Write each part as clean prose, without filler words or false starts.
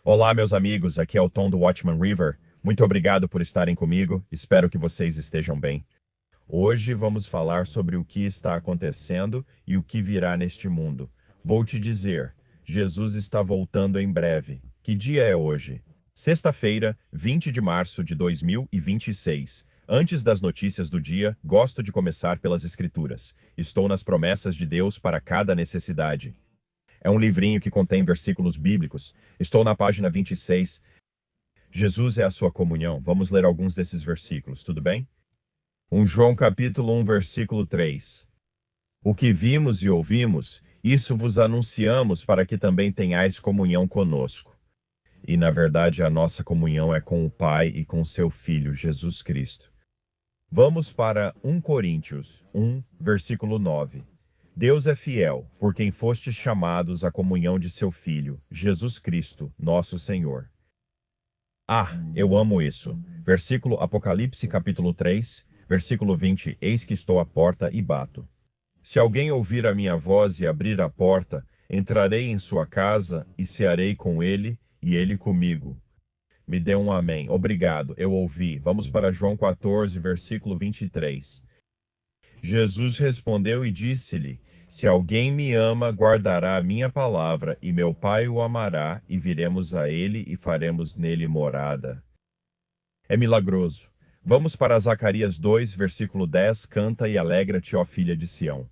Olá, meus amigos, aqui é o Tom do Watchman River. Muito obrigado por estarem comigo, espero que vocês estejam bem. Hoje vamos falar sobre o que está acontecendo e o que virá neste mundo. Vou te dizer, Jesus está voltando em breve. Que dia é hoje? Sexta-feira, 20 de março de 2026. Antes das notícias do dia, gosto de começar pelas Escrituras. Estou nas promessas de Deus para cada necessidade. É um livrinho que contém versículos bíblicos. Estou na página 26. Jesus é a sua comunhão. Vamos ler alguns desses versículos, tudo bem? João capítulo 1, versículo 3. O que vimos e ouvimos, isso vos anunciamos para que também tenhais comunhão conosco. E, na verdade, a nossa comunhão é com o Pai e com seu Filho, Jesus Cristo. Vamos para 1 Coríntios 1, versículo 9. Deus é fiel, por quem fostes chamados à comunhão de seu Filho, Jesus Cristo, nosso Senhor. Eu amo isso. Versículo Apocalipse capítulo 3, versículo 20. Eis que estou à porta e bato. Se alguém ouvir a minha voz e abrir a porta, entrarei em sua casa e cearei com ele e ele comigo. Me dê um amém. Obrigado, eu ouvi. Vamos para João 14, versículo 23. Jesus respondeu e disse-lhe: Se alguém me ama, guardará a minha palavra, e meu Pai o amará, e viremos a ele e faremos nele morada. É milagroso. Vamos para Zacarias 2, versículo 10. Canta e alegra-te, ó filha de Sião.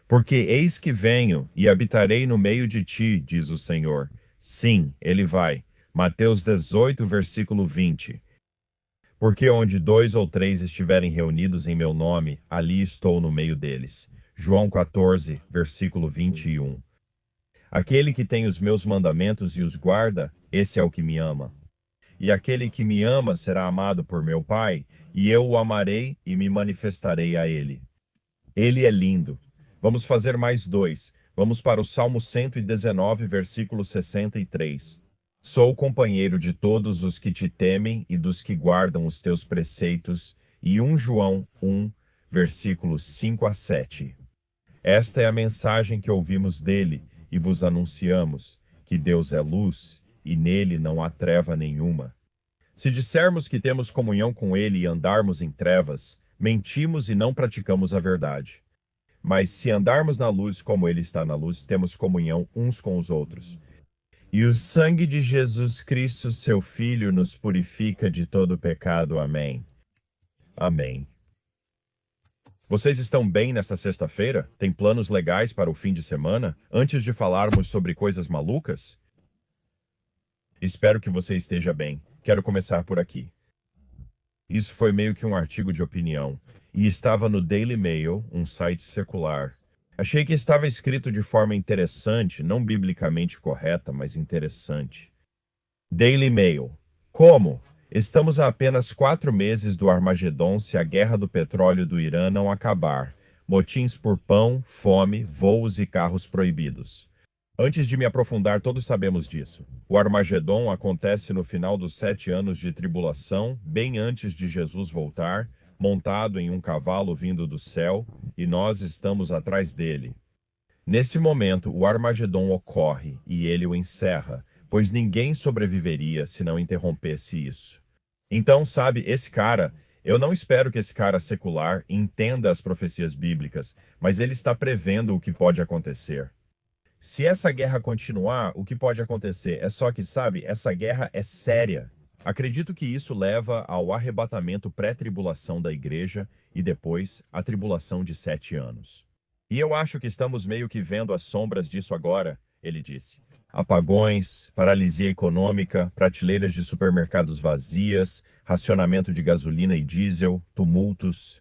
Porque eis que venho e habitarei no meio de ti, diz o Senhor. Sim, ele vai. Mateus 18, versículo 20. Porque onde 2 ou 3 estiverem reunidos em meu nome, ali estou no meio deles. João 14, versículo 21. Aquele que tem os meus mandamentos e os guarda, esse é o que me ama. E aquele que me ama será amado por meu Pai, e eu o amarei e me manifestarei a ele. Ele é lindo. Vamos fazer mais 2. Vamos para o Salmo 119, versículo 63. Sou companheiro de todos os que te temem e dos que guardam os teus preceitos. E 1 João 1, versículos 5 a 7. Esta é a mensagem que ouvimos dele e vos anunciamos, que Deus é luz e nele não há treva nenhuma. Se dissermos que temos comunhão com ele e andarmos em trevas, mentimos e não praticamos a verdade. Mas se andarmos na luz como ele está na luz, temos comunhão uns com os outros. E o sangue de Jesus Cristo, seu Filho, nos purifica de todo pecado. Amém. Amém. Vocês estão bem nesta sexta-feira? Tem planos legais para o fim de semana? Antes de falarmos sobre coisas malucas? Espero que você esteja bem. Quero começar por aqui. Isso foi meio que um artigo de opinião, e estava no Daily Mail, um site secular. Achei que estava escrito de forma interessante, não biblicamente correta, mas interessante. Daily Mail. Como? Estamos a apenas 4 meses do Armagedon se a guerra do petróleo do Irã não acabar. Motins por pão, fome, voos e carros proibidos. Antes de me aprofundar, todos sabemos disso. O Armagedon acontece no final dos 7 anos de tribulação, bem antes de Jesus voltar, montado em um cavalo vindo do céu, e nós estamos atrás dele. Nesse momento, o Armagedon ocorre e ele o encerra, pois ninguém sobreviveria se não interrompesse isso. Então, sabe, eu não espero que esse cara secular entenda as profecias bíblicas, mas ele está prevendo o que pode acontecer. Se essa guerra continuar, o que pode acontecer? É só que, sabe, essa guerra é séria. Acredito que isso leva ao arrebatamento pré-tribulação da igreja e depois a tribulação de 7 anos. E eu acho que estamos meio que vendo as sombras disso agora, ele disse. Apagões, paralisia econômica, prateleiras de supermercados vazias, racionamento de gasolina e diesel, tumultos.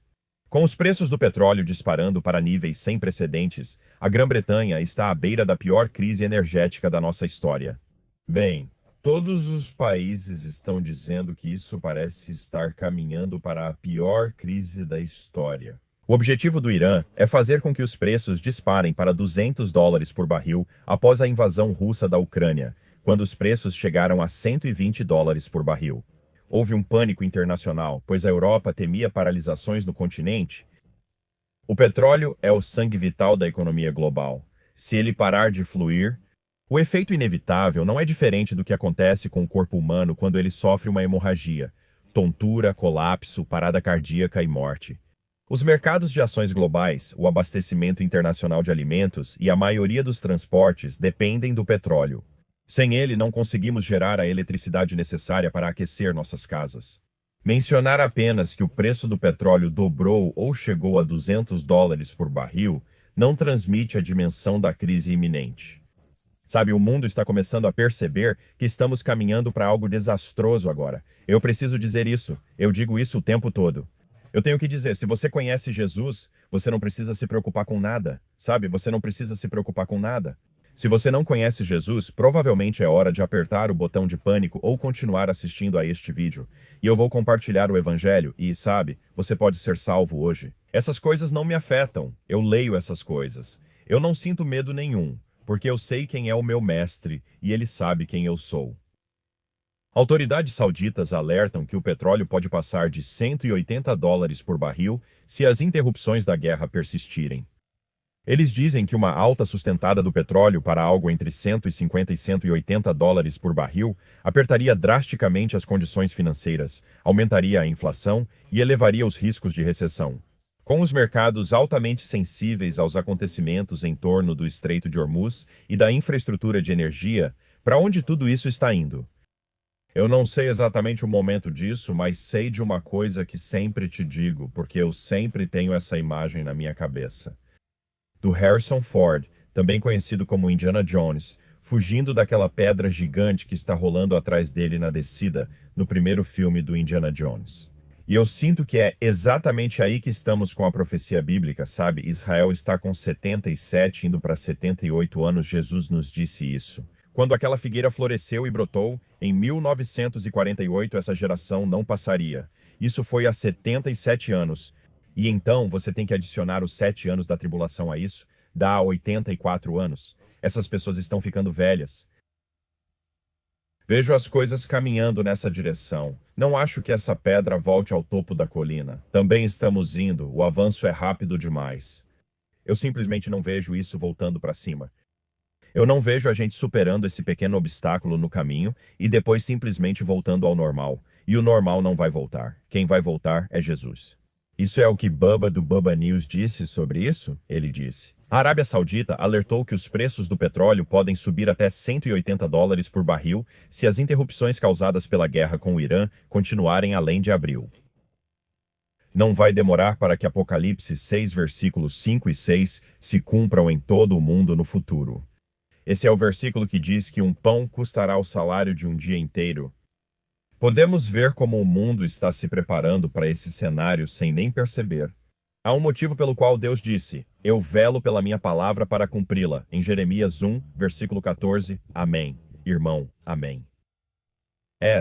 Com os preços do petróleo disparando para níveis sem precedentes, a Grã-Bretanha está à beira da pior crise energética da nossa história. Bem, todos os países estão dizendo que isso parece estar caminhando para a pior crise da história. O objetivo do Irã é fazer com que os preços disparem para $200 por barril após a invasão russa da Ucrânia, quando os preços chegaram a $120 por barril. Houve um pânico internacional, pois a Europa temia paralisações no continente. O petróleo é o sangue vital da economia global. Se ele parar de fluir, O efeito inevitável não é diferente do que acontece com o corpo humano quando ele sofre uma hemorragia, tontura, colapso, parada cardíaca e morte. Os mercados de ações globais, o abastecimento internacional de alimentos e a maioria dos transportes dependem do petróleo. Sem ele, não conseguimos gerar a eletricidade necessária para aquecer nossas casas. Mencionar apenas que o preço do petróleo dobrou ou chegou a US$ 200 por barril não transmite a dimensão da crise iminente. Sabe, o mundo está começando a perceber que estamos caminhando para algo desastroso agora. Eu preciso dizer isso. Eu digo isso o tempo todo. Eu tenho que dizer, se você conhece Jesus, você não precisa se preocupar com nada. Sabe, você não precisa se preocupar com nada. Se você não conhece Jesus, provavelmente é hora de apertar o botão de pânico ou continuar assistindo a este vídeo. E eu vou compartilhar o evangelho e, sabe, você pode ser salvo hoje. Essas coisas não me afetam. Eu leio essas coisas. Eu não sinto medo nenhum, porque eu sei quem é o meu mestre e ele sabe quem eu sou. Autoridades sauditas alertam que o petróleo pode passar de US$ 180 por barril se as interrupções da guerra persistirem. Eles dizem que uma alta sustentada do petróleo para algo entre 150 e US$ 180 por barril apertaria drasticamente as condições financeiras, aumentaria a inflação e elevaria os riscos de recessão. Com os mercados altamente sensíveis aos acontecimentos em torno do Estreito de Hormuz e da infraestrutura de energia, para onde tudo isso está indo? Eu não sei exatamente o momento disso, mas sei de uma coisa que sempre te digo, porque eu sempre tenho essa imagem na minha cabeça. Do Harrison Ford, também conhecido como Indiana Jones, fugindo daquela pedra gigante que está rolando atrás dele na descida, no primeiro filme do Indiana Jones. E eu sinto que é exatamente aí que estamos com a profecia bíblica, sabe? Israel está com 77, indo para 78 anos, Jesus nos disse isso. Quando aquela figueira floresceu e brotou, em 1948 essa geração não passaria. Isso foi há 77 anos. E então você tem que adicionar os 7 anos da tribulação a isso, dá 84 anos. Essas pessoas estão ficando velhas. Vejo as coisas caminhando nessa direção. Não acho que essa pedra volte ao topo da colina. Também estamos indo, o avanço é rápido demais. Eu simplesmente não vejo isso voltando para cima. Eu não vejo a gente superando esse pequeno obstáculo no caminho e depois simplesmente voltando ao normal. E o normal não vai voltar. Quem vai voltar é Jesus. Isso é o que Bubba do Bubba News disse sobre isso? Ele disse. A Arábia Saudita alertou que os preços do petróleo podem subir até US$ 180 por barril se as interrupções causadas pela guerra com o Irã continuarem além de abril. Não vai demorar para que Apocalipse 6, versículos 5 e 6 se cumpram em todo o mundo no futuro. Esse é o versículo que diz que um pão custará o salário de um dia inteiro. Podemos ver como o mundo está se preparando para esse cenário sem nem perceber. Há um motivo pelo qual Deus disse, eu velo pela minha palavra para cumpri-la, em Jeremias 1, versículo 14, amém. Irmão, amém.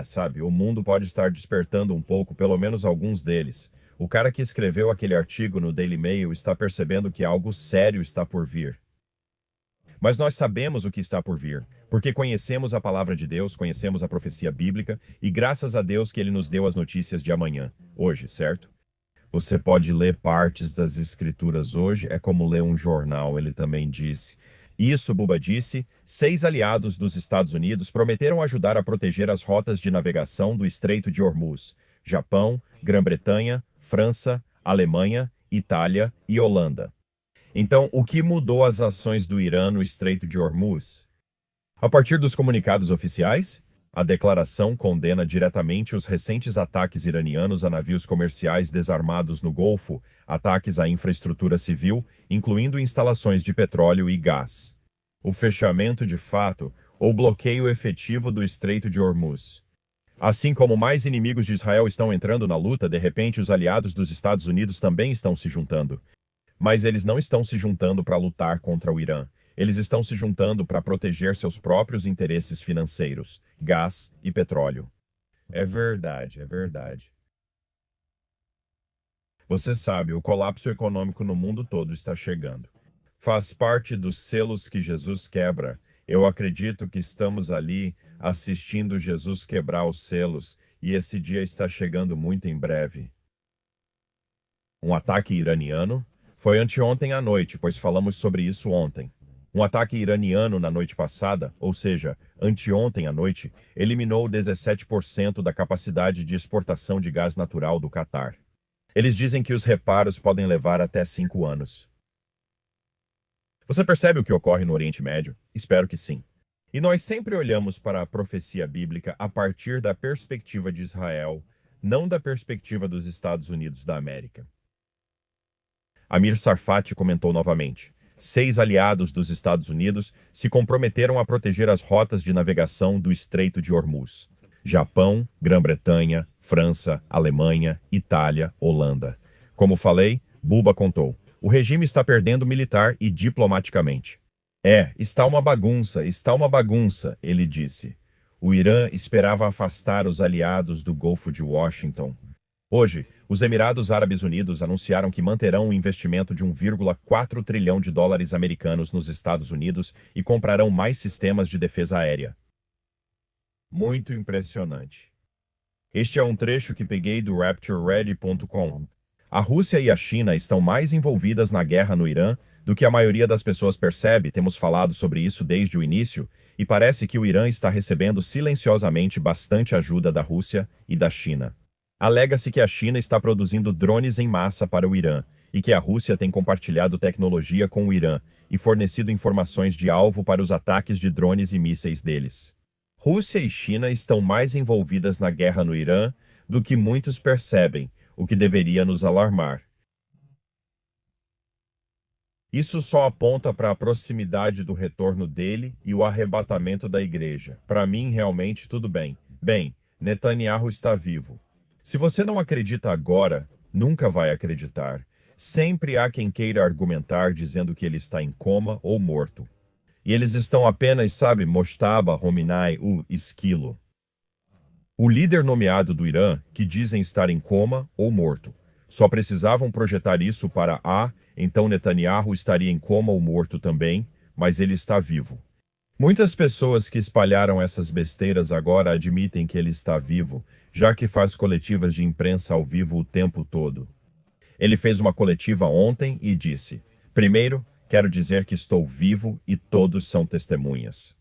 Sabe, o mundo pode estar despertando um pouco, pelo menos alguns deles. O cara que escreveu aquele artigo no Daily Mail está percebendo que algo sério está por vir. Mas nós sabemos o que está por vir, porque conhecemos a palavra de Deus, conhecemos a profecia bíblica, e graças a Deus que Ele nos deu as notícias de amanhã, hoje, certo? Você pode ler partes das escrituras hoje, é como ler um jornal, ele também disse. Isso, Buba disse, 6 aliados dos Estados Unidos prometeram ajudar a proteger as rotas de navegação do Estreito de Hormuz: Japão, Grã-Bretanha, França, Alemanha, Itália e Holanda. Então, o que mudou as ações do Irã no Estreito de Hormuz? A partir dos comunicados oficiais, a declaração condena diretamente os recentes ataques iranianos a navios comerciais desarmados no Golfo, ataques à infraestrutura civil, incluindo instalações de petróleo e gás. O fechamento de fato ou bloqueio efetivo do Estreito de Hormuz. Assim como mais inimigos de Israel estão entrando na luta, de repente os aliados dos Estados Unidos também estão se juntando. Mas eles não estão se juntando para lutar contra o Irã. Eles estão se juntando para proteger seus próprios interesses financeiros, gás e petróleo. É verdade, é verdade. Você sabe, o colapso econômico no mundo todo está chegando. Faz parte dos selos que Jesus quebra. Eu acredito que estamos ali assistindo Jesus quebrar os selos, e esse dia está chegando muito em breve. Um ataque iraniano? Foi anteontem à noite, pois falamos sobre isso ontem. Um ataque iraniano na noite passada, ou seja, anteontem à noite, eliminou 17% da capacidade de exportação de gás natural do Catar. Eles dizem que os reparos podem levar até 5 anos. Você percebe o que ocorre no Oriente Médio? Espero que sim. E nós sempre olhamos para a profecia bíblica a partir da perspectiva de Israel, não da perspectiva dos Estados Unidos da América. Amir Tsarfati comentou novamente: 6 aliados dos Estados Unidos se comprometeram a proteger as rotas de navegação do Estreito de Hormuz. Japão, Grã-Bretanha, França, Alemanha, Itália, Holanda. Como falei, Buba contou: o regime está perdendo militar e diplomaticamente. Está uma bagunça, ele disse. O Irã esperava afastar os aliados do Golfo de Washington. Hoje, os Emirados Árabes Unidos anunciaram que manterão um investimento de 1,4 trilhão de dólares americanos nos Estados Unidos e comprarão mais sistemas de defesa aérea. Muito impressionante. Este é um trecho que peguei do RaptureReady.com. A Rússia e a China estão mais envolvidas na guerra no Irã do que a maioria das pessoas percebe. Temos falado sobre isso desde o início, e parece que o Irã está recebendo silenciosamente bastante ajuda da Rússia e da China. Alega-se que a China está produzindo drones em massa para o Irã e que a Rússia tem compartilhado tecnologia com o Irã e fornecido informações de alvo para os ataques de drones e mísseis deles. Rússia e China estão mais envolvidas na guerra no Irã do que muitos percebem, o que deveria nos alarmar. Isso só aponta para a proximidade do retorno dele e o arrebatamento da igreja. Para mim, realmente, tudo bem. Bem, Netanyahu está vivo. Se você não acredita agora, nunca vai acreditar. Sempre há quem queira argumentar dizendo que ele está em coma ou morto. E eles estão apenas, Mojtaba Hominai, o esquilo. O líder nomeado do Irã, que dizem estar em coma ou morto. Só precisavam projetar isso para então Netanyahu estaria em coma ou morto também, mas ele está vivo. Muitas pessoas que espalharam essas besteiras agora admitem que ele está vivo, já que faz coletivas de imprensa ao vivo o tempo todo. Ele fez uma coletiva ontem e disse: primeiro, quero dizer que estou vivo e todos são testemunhas.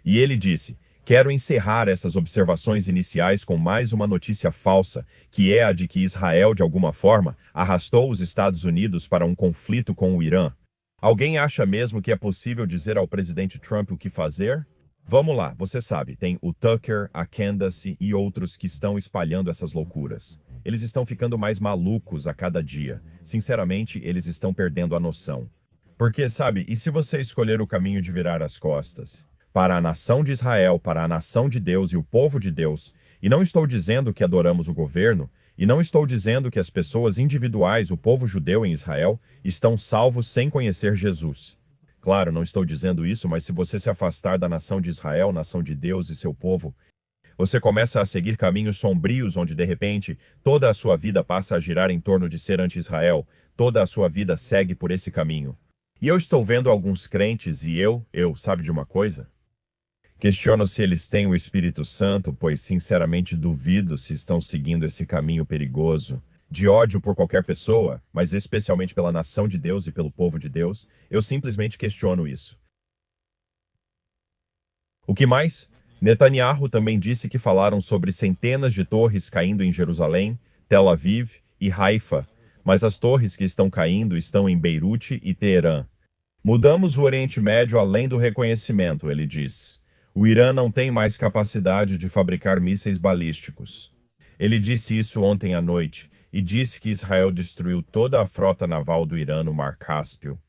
E ele disse: quero encerrar essas observações iniciais com mais uma notícia falsa, que é a de que Israel, de alguma forma, arrastou os Estados Unidos para um conflito com o Irã. Alguém acha mesmo que é possível dizer ao presidente Trump o que fazer? Vamos lá, você sabe, tem o Tucker, a Candace e outros que estão espalhando essas loucuras. Eles estão ficando mais malucos a cada dia. Sinceramente, eles estão perdendo a noção. Porque, e se você escolher o caminho de virar as costas? Para a nação de Israel, para a nação de Deus e o povo de Deus. E não estou dizendo que adoramos o governo, e não estou dizendo que as pessoas individuais, o povo judeu em Israel, estão salvos sem conhecer Jesus. Claro, não estou dizendo isso, mas se você se afastar da nação de Israel, nação de Deus e seu povo, você começa a seguir caminhos sombrios onde, de repente, toda a sua vida passa a girar em torno de ser anti-Israel, toda a sua vida segue por esse caminho. E eu estou vendo alguns crentes e sabe de uma coisa? Questiono se eles têm o Espírito Santo, pois sinceramente duvido se estão seguindo esse caminho perigoso, de ódio por qualquer pessoa, mas especialmente pela nação de Deus e pelo povo de Deus. Eu simplesmente questiono isso. O que mais? Netanyahu também disse que falaram sobre centenas de torres caindo em Jerusalém, Tel Aviv e Haifa, mas as torres que estão caindo estão em Beirute e Teherã. Mudamos o Oriente Médio além do reconhecimento, ele diz. O Irã não tem mais capacidade de fabricar mísseis balísticos. Ele disse isso ontem à noite e disse que Israel destruiu toda a frota naval do Irã no Mar Cáspio.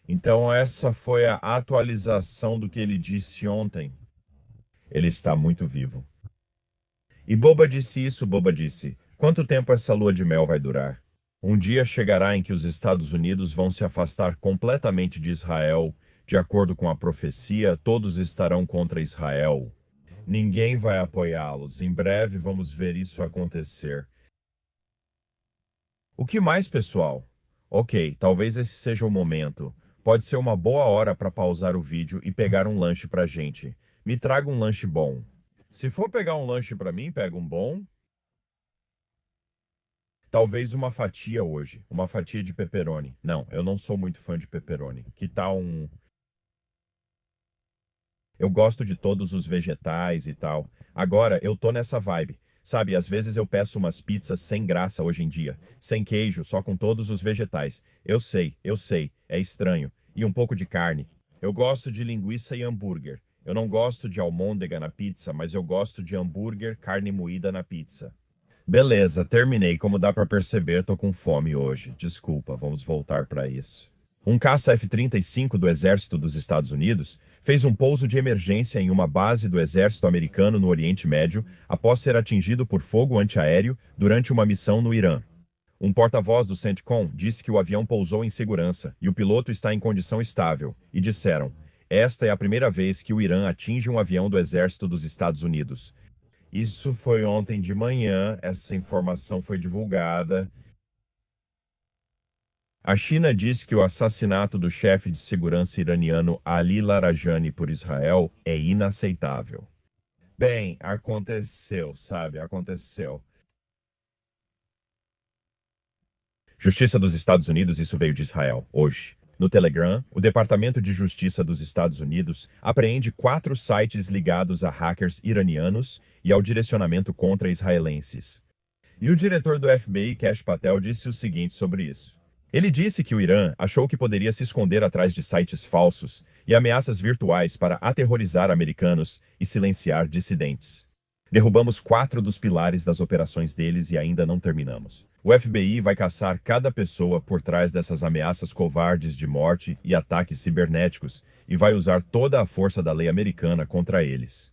Então essa foi a atualização do que ele disse ontem. Ele está muito vivo. E Boba disse isso, Boba disse: quanto tempo essa lua de mel vai durar? Um dia chegará em que os Estados Unidos vão se afastar completamente de Israel. De acordo com a profecia, todos estarão contra Israel. Ninguém vai apoiá-los. Em breve vamos ver isso acontecer. O que mais, pessoal? Ok, talvez esse seja o momento. Pode ser uma boa hora para pausar o vídeo e pegar um lanche pra gente. Me traga um lanche bom. Se for pegar um lanche pra mim, pega um bom. Talvez uma fatia hoje. Uma fatia de pepperoni. Não, eu não sou muito fã de pepperoni. Que tal um Eu gosto de todos os vegetais e tal. Agora, eu tô nessa vibe. Sabe, às vezes eu peço umas pizzas sem graça hoje em dia, sem queijo, só com todos os vegetais. Eu sei, é estranho. E um pouco de carne. Eu gosto de linguiça e hambúrguer. Eu não gosto de almôndega na pizza, mas eu gosto de hambúrguer, carne moída na pizza. Beleza, terminei. Como dá pra perceber, tô com fome hoje. Desculpa, vamos voltar pra isso. Um caça F-35 do Exército dos Estados Unidos fez um pouso de emergência em uma base do Exército americano no Oriente Médio após ser atingido por fogo antiaéreo durante uma missão no Irã. Um porta-voz do CENTCOM disse que o avião pousou em segurança e o piloto está em condição estável, e disseram: esta é a primeira vez que o Irã atinge um avião do Exército dos Estados Unidos. Isso foi ontem de manhã, essa informação foi divulgada. A China diz que o assassinato do chefe de segurança iraniano Ali Larijani por Israel é inaceitável. Bem, aconteceu, sabe? Aconteceu. Justiça dos Estados Unidos, isso veio de Israel, hoje. No Telegram, o Departamento de Justiça dos Estados Unidos apreende 4 sites ligados a hackers iranianos e ao direcionamento contra israelenses. E o diretor do FBI, Kash Patel, disse o seguinte sobre isso. Ele disse que o Irã achou que poderia se esconder atrás de sites falsos e ameaças virtuais para aterrorizar americanos e silenciar dissidentes. Derrubamos 4 dos pilares das operações deles e ainda não terminamos. O FBI vai caçar cada pessoa por trás dessas ameaças covardes de morte e ataques cibernéticos e vai usar toda a força da lei americana contra eles.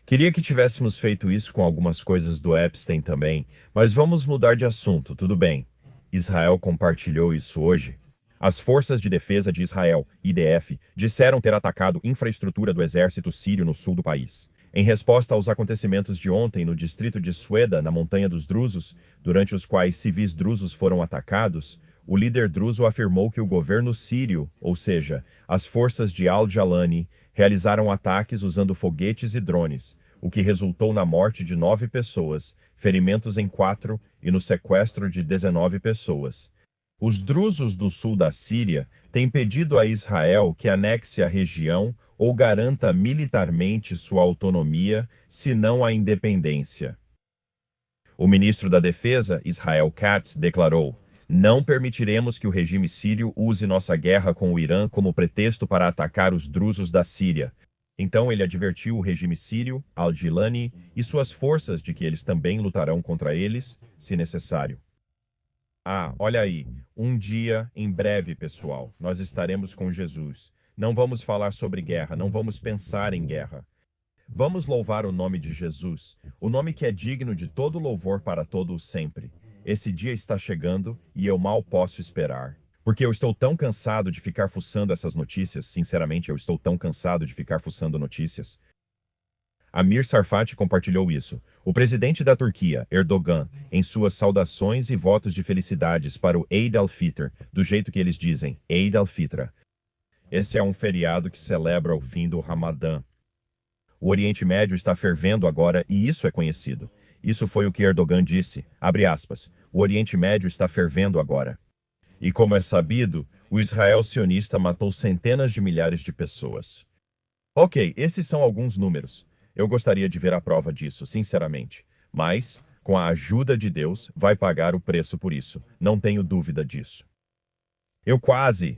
Queria que tivéssemos feito isso com algumas coisas do Epstein também, mas vamos mudar de assunto, tudo bem. Israel compartilhou isso hoje. As Forças de Defesa de Israel, IDF, disseram ter atacado infraestrutura do exército sírio no sul do país. Em resposta aos acontecimentos de ontem no distrito de Sueda, na Montanha dos Drusos, durante os quais civis drusos foram atacados, o líder druso afirmou que o governo sírio, ou seja, as forças de al-Jalani, realizaram ataques usando foguetes e drones, o que resultou na morte de 9 pessoas, ferimentos em 4 e no sequestro de 19 pessoas. Os drusos do sul da Síria têm pedido a Israel que anexe a região ou garanta militarmente sua autonomia, se não a independência. O ministro da Defesa, Israel Katz, declarou: não permitiremos que o regime sírio use nossa guerra com o Irã como pretexto para atacar os drusos da Síria. Então ele advertiu o regime sírio, al-Jilani e suas forças de que eles também lutarão contra eles, se necessário. Ah, olha aí, um dia, em breve, pessoal, nós estaremos com Jesus. Não vamos falar sobre guerra, não vamos pensar em guerra. Vamos louvar o nome de Jesus, o nome que é digno de todo louvor para todo o sempre. Esse dia está chegando e eu mal posso esperar. Porque eu estou tão cansado de ficar fuçando essas notícias, sinceramente, eu estou tão cansado de ficar fuçando notícias. Amir Sarfati compartilhou isso. O presidente da Turquia, Erdogan, em suas saudações e votos de felicidades para o Eid al-Fitr, do jeito que eles dizem, Eid al-Fitr. Esse é um feriado que celebra o fim do Ramadã. O Oriente Médio está fervendo agora e isso é conhecido. Isso foi o que Erdogan disse, abre aspas, o Oriente Médio está fervendo agora. E como é sabido, o Israel sionista matou centenas de milhares de pessoas. Ok, esses são alguns números. Eu gostaria de ver a prova disso, sinceramente. Mas, com a ajuda de Deus, vai pagar o preço por isso. Não tenho dúvida disso.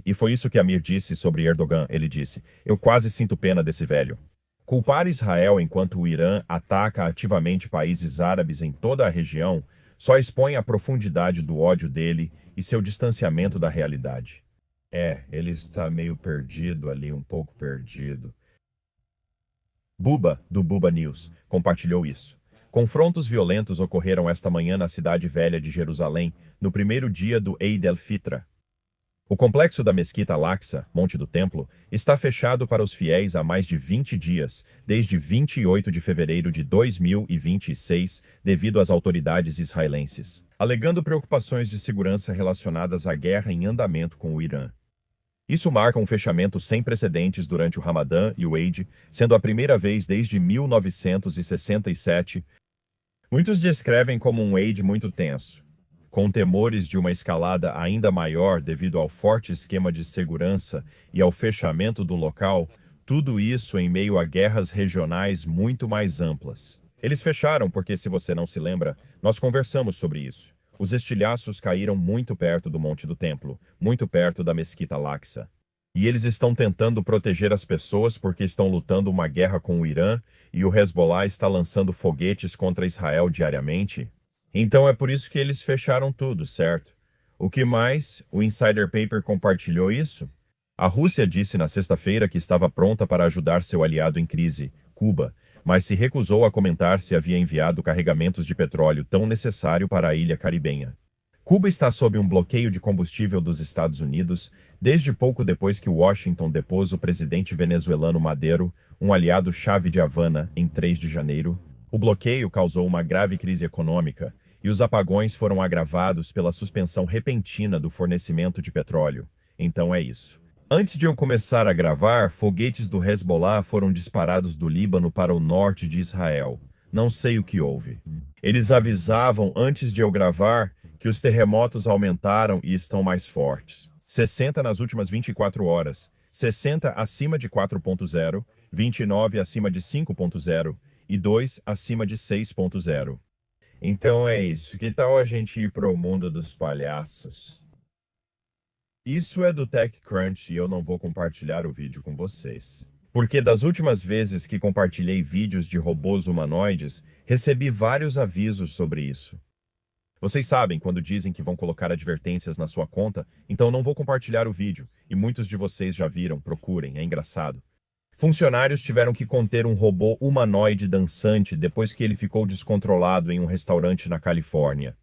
E foi isso que Amir disse sobre Erdogan, ele disse, eu quase sinto pena desse velho. Culpar Israel enquanto o Irã ataca ativamente países árabes em toda a região só expõe a profundidade do ódio dele e seu distanciamento da realidade. Ele está meio perdido ali, um pouco perdido. Buba, do Buba News, compartilhou isso. Confrontos violentos ocorreram esta manhã na cidade velha de Jerusalém, no primeiro dia do Eid al-Fitr. O complexo da Mesquita Al-Aqsa, Monte do Templo, está fechado para os fiéis há mais de 20 dias, desde 28 de fevereiro de 2026, devido às autoridades israelenses, alegando preocupações de segurança relacionadas à guerra em andamento com o Irã. Isso marca um fechamento sem precedentes durante o Ramadã e o Eid, sendo a primeira vez desde 1967. Muitos descrevem como um Eid muito tenso, com temores de uma escalada ainda maior devido ao forte esquema de segurança e ao fechamento do local. Tudo isso em meio a guerras regionais muito mais amplas. Eles fecharam porque, se você não se lembra, nós conversamos sobre isso. Os estilhaços caíram muito perto do Monte do Templo, muito perto da Mesquita Al-Aqsa. E eles estão tentando proteger as pessoas porque estão lutando uma guerra com o Irã e o Hezbollah está lançando foguetes contra Israel diariamente. Então é por isso que eles fecharam tudo, certo? O que mais? O Insider Paper compartilhou isso? A Rússia disse na sexta-feira que estava pronta para ajudar seu aliado em crise, Cuba, mas se recusou a comentar se havia enviado carregamentos de petróleo tão necessário para a ilha caribenha. Cuba está sob um bloqueio de combustível dos Estados Unidos desde pouco depois que Washington depôs o presidente venezuelano Maduro, um aliado-chave de Havana, em 3 de janeiro. O bloqueio causou uma grave crise econômica e os apagões foram agravados pela suspensão repentina do fornecimento de petróleo. Então é isso. Antes de eu começar a gravar, foguetes do Hezbollah foram disparados do Líbano para o norte de Israel. Não sei o que houve. Eles avisavam antes de eu gravar que os terremotos aumentaram e estão mais fortes. 60 nas últimas 24 horas, 60 acima de 4.0, 29 acima de 5.0 e 2 acima de 6.0. Então é isso. Que tal a gente ir para o mundo dos palhaços? Isso é do TechCrunch e eu não vou compartilhar o vídeo com vocês. Porque das últimas vezes que compartilhei vídeos de robôs humanoides, recebi vários avisos sobre isso. Vocês sabem quando dizem que vão colocar advertências na sua conta, então não vou compartilhar o vídeo, e muitos de vocês já viram, procurem, é engraçado. Funcionários tiveram que conter um robô humanoide dançante depois que ele ficou descontrolado em um restaurante na Califórnia.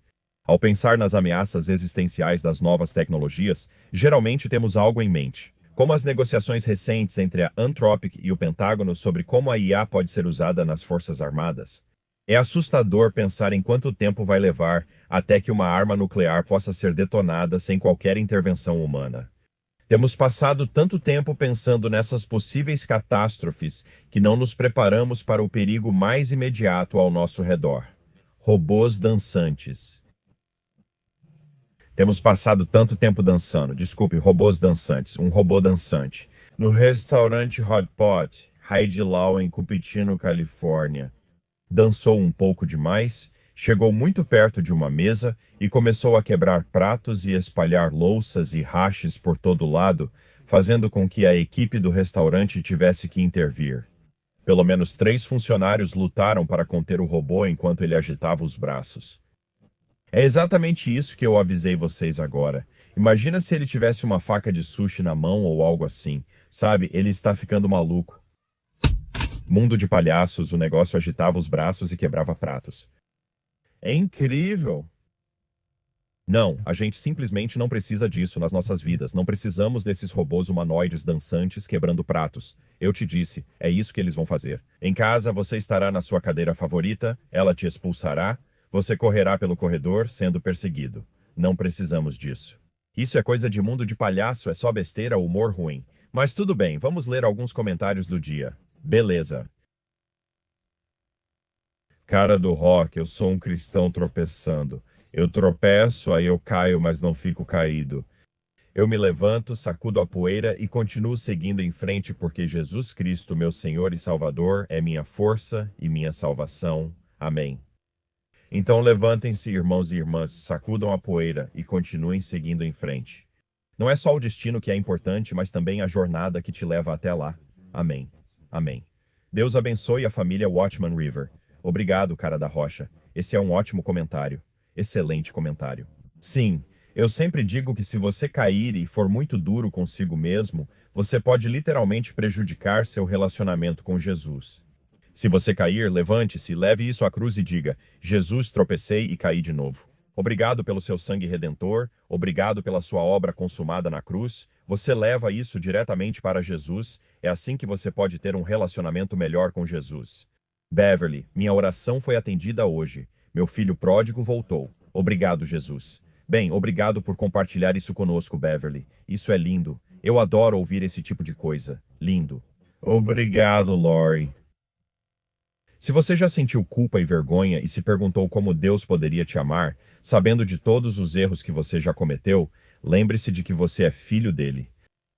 Ao pensar nas ameaças existenciais das novas tecnologias, geralmente temos algo em mente, como as negociações recentes entre a Anthropic e o Pentágono sobre como a IA pode ser usada nas Forças Armadas. É assustador pensar em quanto tempo vai levar até que uma arma nuclear possa ser detonada sem qualquer intervenção humana. Temos passado tanto tempo pensando nessas possíveis catástrofes que não nos preparamos para o perigo mais imediato ao nosso redor. Robôs dançantes. Temos passado tanto tempo dançando, robôs dançantes, um robô dançante, no restaurante Hot Pot, Heidi Lau em Cupertino, Califórnia. Dançou um pouco demais, chegou muito perto de uma mesa e começou a quebrar pratos e espalhar louças e hashes por todo lado, fazendo com que a equipe do restaurante tivesse que intervir. Pelo menos 3 funcionários lutaram para conter o robô enquanto ele agitava os braços. É exatamente isso que eu avisei vocês agora. Imagina se ele tivesse uma faca de sushi na mão ou algo assim. Sabe, ele está ficando maluco. Mundo de palhaços, o negócio agitava os braços e quebrava pratos. É incrível! Não, a gente simplesmente não precisa disso nas nossas vidas. Não precisamos desses robôs humanoides dançantes quebrando pratos. Eu te disse, é isso que eles vão fazer. Em casa, você estará na sua cadeira favorita, ela te expulsará, você correrá pelo corredor sendo perseguido. Não precisamos disso. Isso é coisa de mundo de palhaço, é só besteira, humor ruim. Mas tudo bem, vamos ler alguns comentários do dia. Beleza. Cara do rock, eu sou um cristão tropeçando. Eu tropeço, aí eu caio, mas não fico caído. Eu me levanto, sacudo a poeira e continuo seguindo em frente porque Jesus Cristo, meu Senhor e Salvador, é minha força e minha salvação. Amém. Então levantem-se, irmãos e irmãs, sacudam a poeira e continuem seguindo em frente. Não é só o destino que é importante, mas também a jornada que te leva até lá. Amém. Amém. Deus abençoe a família Watchman River. Obrigado, cara da rocha. Esse é um ótimo comentário. Excelente comentário. Sim, eu sempre digo que se você cair e for muito duro consigo mesmo, você pode literalmente prejudicar seu relacionamento com Jesus. Se você cair, levante-se, leve isso à cruz e diga: Jesus, tropecei e caí de novo. Obrigado pelo seu sangue redentor, obrigado pela sua obra consumada na cruz. Você leva isso diretamente para Jesus. É assim que você pode ter um relacionamento melhor com Jesus. Beverly, minha oração foi atendida hoje. Meu filho pródigo voltou. Obrigado, Jesus. Bem, obrigado por compartilhar isso conosco, Beverly. Isso é lindo. Eu adoro ouvir esse tipo de coisa. Lindo. Obrigado, Lori. Se você já sentiu culpa e vergonha e se perguntou como Deus poderia te amar, sabendo de todos os erros que você já cometeu, lembre-se de que você é filho dele.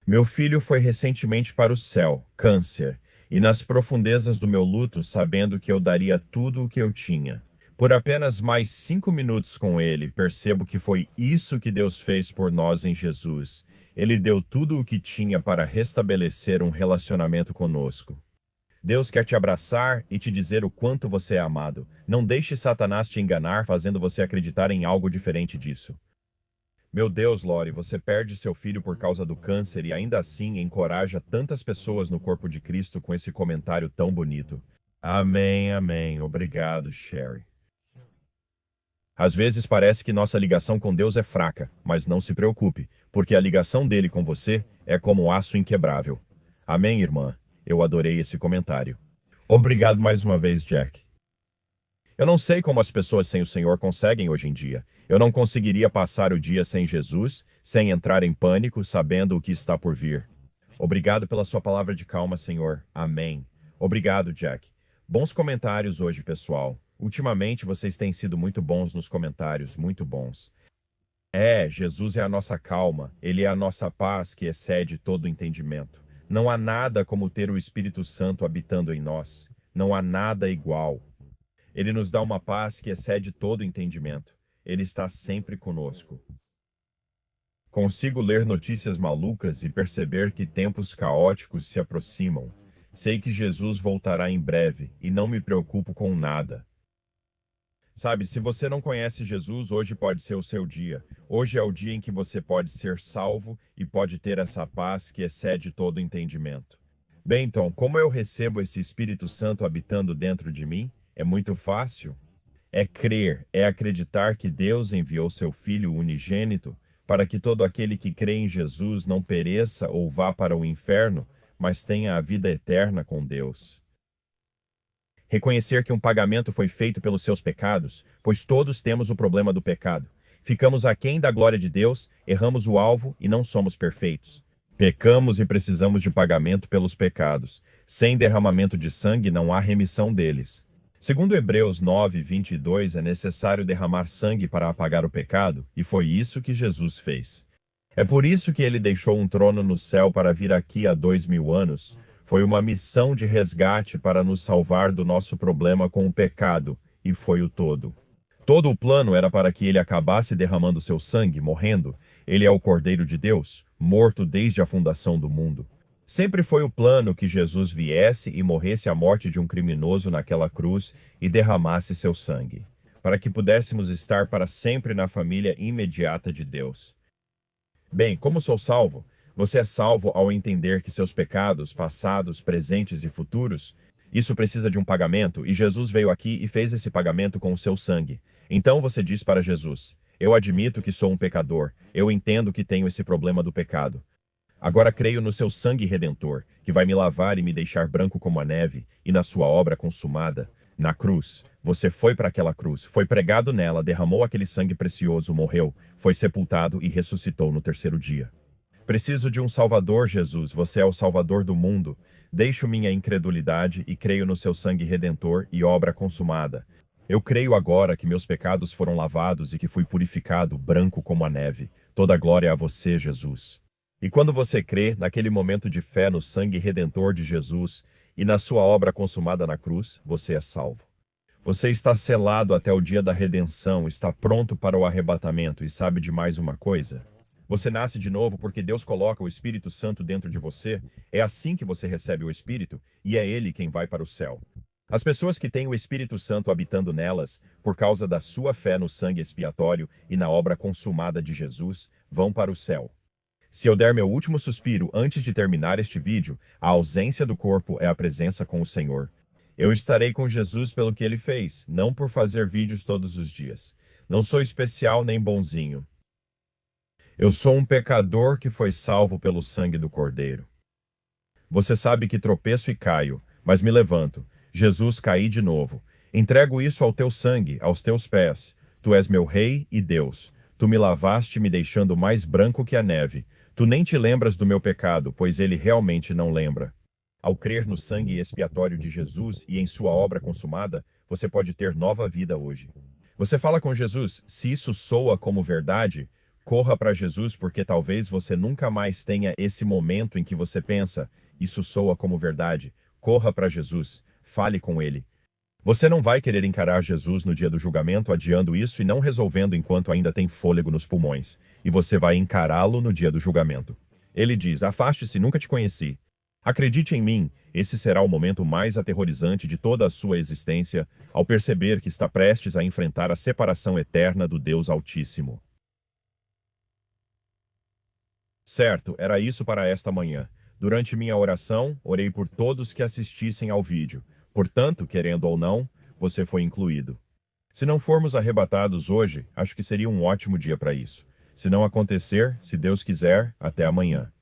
Meu filho foi recentemente para o céu, câncer, e nas profundezas do meu luto, sabendo que eu daria tudo o que eu tinha. Por apenas mais 5 minutos com ele, percebo que foi isso que Deus fez por nós em Jesus. Ele deu tudo o que tinha para restabelecer um relacionamento conosco. Deus quer te abraçar e te dizer o quanto você é amado. Não deixe Satanás te enganar, fazendo você acreditar em algo diferente disso. Meu Deus, Lori, você perde seu filho por causa do câncer e ainda assim encoraja tantas pessoas no corpo de Cristo com esse comentário tão bonito. Amém, amém. Obrigado, Sherry. Às vezes parece que nossa ligação com Deus é fraca, mas não se preocupe, porque a ligação dele com você é como aço inquebrável. Amém, irmã? Eu adorei esse comentário. Obrigado mais uma vez, Jack. Eu não sei como as pessoas sem o Senhor conseguem hoje em dia. Eu não conseguiria passar o dia sem Jesus, sem entrar em pânico, sabendo o que está por vir. Obrigado pela sua palavra de calma, Senhor. Amém. Obrigado, Jack. Bons comentários hoje, pessoal. Ultimamente vocês têm sido muito bons nos comentários, muito bons. Jesus é a nossa calma, ele é a nossa paz que excede todo entendimento. Não há nada como ter o Espírito Santo habitando em nós. Não há nada igual. Ele nos dá uma paz que excede todo entendimento. Ele está sempre conosco. Consigo ler notícias malucas e perceber que tempos caóticos se aproximam. Sei que Jesus voltará em breve e não me preocupo com nada. Sabe, se você não conhece Jesus, hoje pode ser o seu dia. Hoje é o dia em que você pode ser salvo e pode ter essa paz que excede todo entendimento. Bem, então, como eu recebo esse Espírito Santo habitando dentro de mim? É muito fácil. É crer, é acreditar que Deus enviou seu Filho unigênito para que todo aquele que crê em Jesus não pereça ou vá para o inferno, mas tenha a vida eterna com Deus. Reconhecer que um pagamento foi feito pelos seus pecados, pois todos temos o problema do pecado. Ficamos aquém da glória de Deus, erramos o alvo e não somos perfeitos. Pecamos e precisamos de pagamento pelos pecados. Sem derramamento de sangue não há remissão deles. Segundo Hebreus 9:22, é necessário derramar sangue para apagar o pecado, e foi isso que Jesus fez. É por isso que ele deixou um trono no céu para vir aqui há 2000 anos. Foi uma missão de resgate para nos salvar do nosso problema com o pecado, e foi o todo. Todo o plano era para que ele acabasse derramando seu sangue, morrendo. Ele é o Cordeiro de Deus, morto desde a fundação do mundo. Sempre foi o plano que Jesus viesse e morresse a morte de um criminoso naquela cruz e derramasse seu sangue, para que pudéssemos estar para sempre na família imediata de Deus. Bem, como sou salvo? Você é salvo ao entender que seus pecados, passados, presentes e futuros, isso precisa de um pagamento, e Jesus veio aqui e fez esse pagamento com o seu sangue. Então você diz para Jesus: eu admito que sou um pecador, eu entendo que tenho esse problema do pecado. Agora creio no seu sangue redentor, que vai me lavar e me deixar branco como a neve, e na sua obra consumada. Na cruz, você foi para aquela cruz, foi pregado nela, derramou aquele sangue precioso, morreu, foi sepultado e ressuscitou no terceiro dia. Preciso de um Salvador, Jesus, você é o Salvador do mundo. Deixo minha incredulidade e creio no seu sangue redentor e obra consumada. Eu creio agora que meus pecados foram lavados e que fui purificado, branco como a neve. Toda glória a você, Jesus. E quando você crê, naquele momento de fé no sangue redentor de Jesus e na sua obra consumada na cruz, você é salvo. Você está selado até o dia da redenção, está pronto para o arrebatamento e sabe de mais uma coisa? Você nasce de novo porque Deus coloca o Espírito Santo dentro de você. É assim que você recebe o Espírito e é Ele quem vai para o céu. As pessoas que têm o Espírito Santo habitando nelas, por causa da sua fé no sangue expiatório e na obra consumada de Jesus, vão para o céu. Se eu der meu último suspiro antes de terminar este vídeo, a ausência do corpo é a presença com o Senhor. Eu estarei com Jesus pelo que ele fez, não por fazer vídeos todos os dias. Não sou especial nem bonzinho. Eu sou um pecador que foi salvo pelo sangue do Cordeiro. Você sabe que tropeço e caio, mas me levanto. Jesus, caí de novo. Entrego isso ao teu sangue, aos teus pés. Tu és meu Rei e Deus. Tu me lavaste, me deixando mais branco que a neve. Tu nem te lembras do meu pecado, pois ele realmente não lembra. Ao crer no sangue expiatório de Jesus e em sua obra consumada, você pode ter nova vida hoje. Você fala com Jesus: se isso soa como verdade, Corra para Jesus porque talvez você nunca mais tenha esse momento em que você pensa, isso soa como verdade. Corra para Jesus, fale com ele. Você não vai querer encarar Jesus no dia do julgamento adiando isso e não resolvendo enquanto ainda tem fôlego nos pulmões. E você vai encará-lo no dia do julgamento. Ele diz: afaste-se, nunca te conheci. Acredite em mim, esse será o momento mais aterrorizante de toda a sua existência, ao perceber que está prestes a enfrentar a separação eterna do Deus Altíssimo. Certo, era isso para esta manhã. Durante minha oração, orei por todos que assistissem ao vídeo. Portanto, querendo ou não, você foi incluído. Se não formos arrebatados hoje, acho que seria um ótimo dia para isso. Se não acontecer, se Deus quiser, até amanhã.